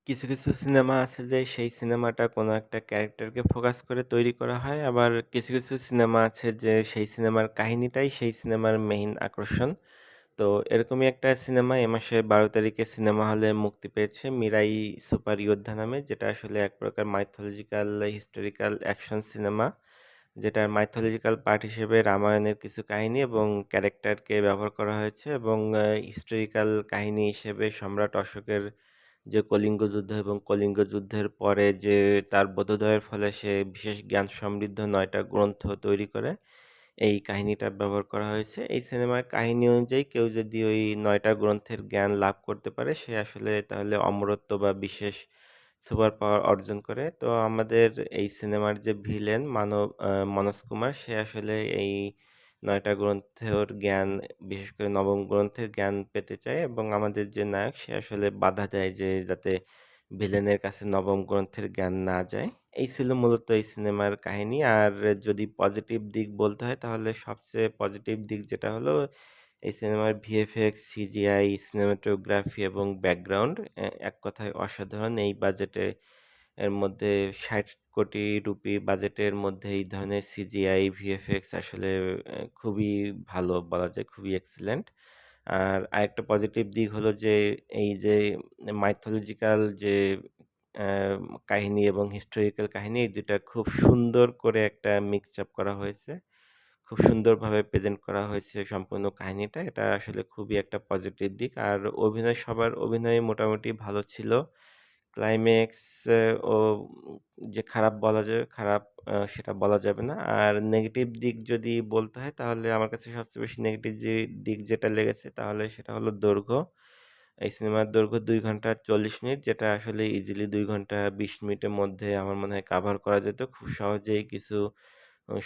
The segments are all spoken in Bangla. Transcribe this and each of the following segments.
কিছু সিনেমা আছে যে সেই সিনেমাটা কোনো একটা ক্যারেক্টারকে ফোকাস করে তৈরি করা হয়। আবার কিছু সিনেমা আছে যে সেই সিনেমার কাহিনীটাই সেই সিনেমার মেইন আকর্ষণ। তো এরকমই একটা সিনেমা এ মাসের ১২ তারিখে সিনেমা হলে মুক্তি পেয়েছে 'মিরাই সুপার যোদ্ধা' নামে, যেটা আসলে এক প্রকার মাইথোলজিক্যাল হিস্টোরিক্যাল অ্যাকশন সিনেমা। যেটার মাইথোলজিক্যাল পার্ট হিসেবে রামায়ণের কিছু কাহিনী এবং ক্যারেক্টারকে ব্যবহার করা হয়েছে এবং হিস্টোরিক্যাল কাহিনী হিসেবে সম্রাট অশোকের যে কলিঙ্গ যুদ্ধ এবং কলিঙ্গ যুদ্ধের পরে যে তার বোধোদয়ের ফলে সে বিশেষ জ্ঞান সমৃদ্ধ ৯ টা গ্রন্থ তৈরি করে, এই কাহিনীটা ব্যবহার করা হয়েছে। এই সিনেমার কাহিনী অনুযায়ী কেউ যদি ওই ৯ টা গ্রন্থের জ্ঞান লাভ করতে পারে, সে আসলে তাহলে অমরত্ব বা বিশেষ সুপার পাওয়ার অর্জন করে। তো আমাদের এই সিনেমার যে ভিলেন মনোজ কুমার, সে আসলে এই ৯ টা গ্রন্থের জ্ঞান, বিশেষ করে নবম গ্রন্থের জ্ঞান পেতে চায় এবং আমাদের যে নায়ক সে আসলে বাধা দেয় যে যাতে ভিলেনের কাছে নবম গ্রন্থের জ্ঞান না যায়। এই ছিল মূলত এই সিনেমার কাহিনী। আর যদি পজিটিভ দিক বলতে হয় তাহলে সবচেয়ে পজিটিভ দিক যেটা হলো এই সিনেমার ভিএফএক্স, সিজিআই, সিনেমাটোগ্রাফি এবং ব্যাকগ্রাউন্ড এক কথায় অসাধারণ। এই বাজেটে এর মধ্যে ৬০ কোটি রুপি বাজেটের মধ্যে এই ধরনের সিজিআই, ভিএফএক্স আসলে খুবই ভালো বলা যায়, খুবই এক্সিলেন্ট। আর আরেকটা পজিটিভ দিক হলো যে এই যে মাইথোলজিক্যাল যে অ্যা কাহিনী এবং হিস্টোরিক্যাল কাহিনী, এই ২ টা খুব সুন্দর করে একটা মিক্স আপ করা হয়েছে। খুব সুন্দরভাবে প্রেজেন্ট করা হয়েছে সম্পূর্ণ কাহিনীটা। এটা আসলে খুবই একটা পজিটিভ দিক। আর সবার অভিনয় মোটামুটি ভালো ছিল। ক্লাইম্যাক্স ও যে খারাপ বলা যাবে, খারাপ সেটা বলা যাবে না। আর নেগেটিভ দিক যদি বলতে হয় তাহলে আমার কাছে সবচেয়ে বেশি নেগেটিভ যে দিক যেটা লেগেছে তাহলে সেটা হলো দৈর্ঘ্য। এই সিনেমার দৈর্ঘ্য ২ ঘন্টা ৪০ মিনিট, যেটা আসলে ইজিলি ২ ঘন্টা ২০ মিনিটের মধ্যে আমার মনে হয় কাভার করা যেত। খুব সহজেই কিছু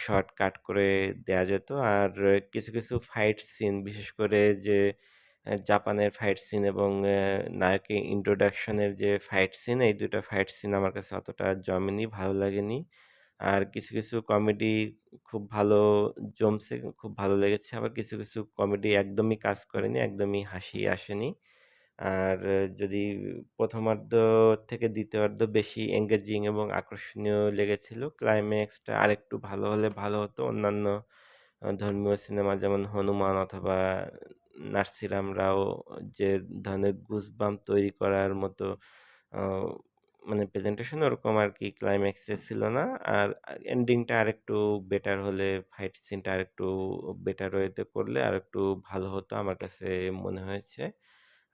শর্ট কাট করে দেয়া যেত। আর কিছু ফাইট সিন, বিশেষ করে যে জাপানের ফাইট সিন এবং নায়কের introduction এর যে ফাইট সিন, এই ২ টা ফাইট সিন আমার কাছে অতটা জমেনি, ভালো লাগেনি। আর কিছু কমেডি খুব ভালো জমছে, খুব ভালো লেগেছে। আবার কিছু কমেডি একদমই কাজ করেনি, একদমই হাসি আসেনি। আর যদি প্রথমার্ধ থেকে দ্বিতীয়ার্ধ বেশি এঙ্গেজিং এবং আকর্ষণীয় লেগেছিল। ক্লাইম্যাক্সটা আরেকটু ভালো হলে ভালো হতো। অন্যান্য ধর্মীয় সিনেমা যেমন হনুমান অথবা নার্সিরাম রাও যে ধরনের গুজবাম্প তৈরি করার মতো আ মানে প্রেজেন্টেশন ওরকম আরকি ক্লাইম্যাক্সে ছিল না। আর এন্ডিংটা আরেকটু বেটার হলে, ফাইট সিনটা আরেকটু বেটার ওয়েতে করলে আরেকটু ভালো হতো আমার কাছে মনে হয়েছে।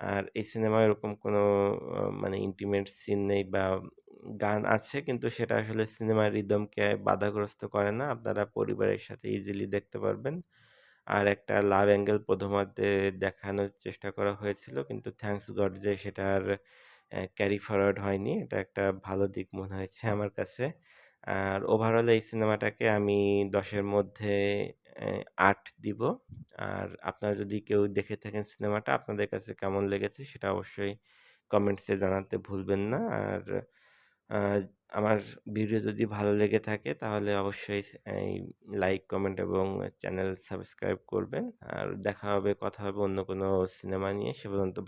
আর এই সিনেমায় ওরকম কোনো মানে ইন্টিমেট সিন নেই বা গান আছে, কিন্তু সেটা আসলে সিনেমার রিদমকে বাধাগ্রস্ত করে না। আপনারা পরিবারের সাথে ইজিলি দেখতে পারবেন। আর একটা লাভ অ্যাঙ্গেল প্রথমার্ধে দেখানোর চেষ্টা করা হয়েছিল, কিন্তু থ্যাংকস গড যে সেটা আর ক্যারি ফরওয়ার্ড হয়নি। এটা একটা ভালো দিক মনে হয়েছে আমার কাছে। আর ওভারঅল এই সিনেমাটাকে আমি ১০ এর মধ্যে ৮ দিব। আর আপনারা যদি কেউ দেখে থাকেন সিনেমাটা, আপনাদের কাছে কেমন লেগেছে সেটা অবশ্যই কমেন্টসে জানাতে ভুলবেন না। আর আ আমার ভিডিও যদি ভালো লেগে থাকে তাহলে অবশ্যই এই লাইক, কমেন্ট এবং চ্যানেল সাবস্ক্রাইব করবেন। আর দেখা হবে, কথা হবে অন্য কোনো সিনেমা নিয়ে। সে পর্যন্ত